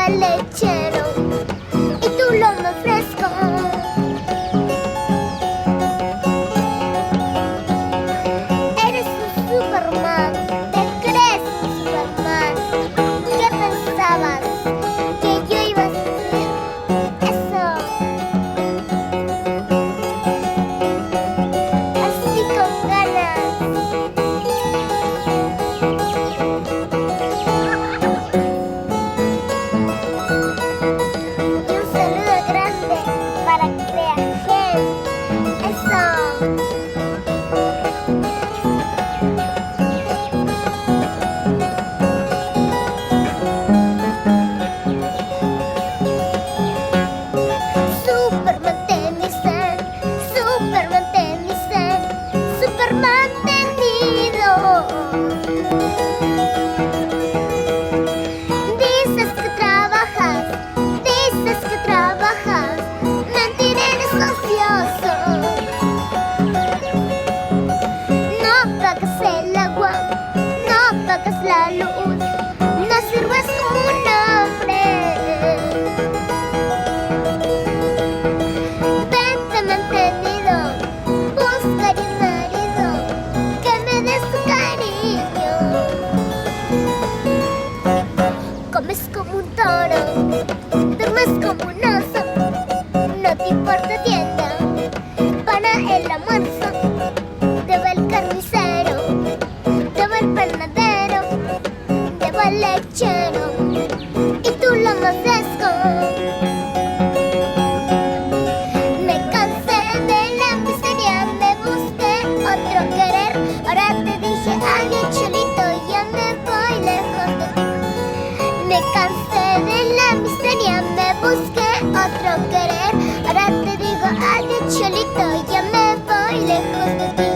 lleva el lechero y tú lomo fresco. Eres un Superman, te crees un Superman. ¿Qué pensabas? ¿Que yo iba a hacer eso? Así con ganas. Y un saludo grande para Creagen. Eso. Superman Tennyson, Superman Tennyson, Superman tenido. Dices que trabajas, mentir eres ocioso. No pagas el agua, no pagas la luz, no sirves como un hombre. Vente mantenido, buscaré un marido que me dé su cariño. Comes como un toro, duermes como un oso, no te importa tienda. Para el almuerzo te va el carnicero, te va el panadero, te va el lechero y tú lo más fresco. Me cansé de la miseria, me busqué otro querer. Ahora te dije adiós cholito, ya me voy lejos de ti. Me cansé de la miseria, me busqué otro querer. Ahora te digo adiós cholito, ya me voy lejos de ti.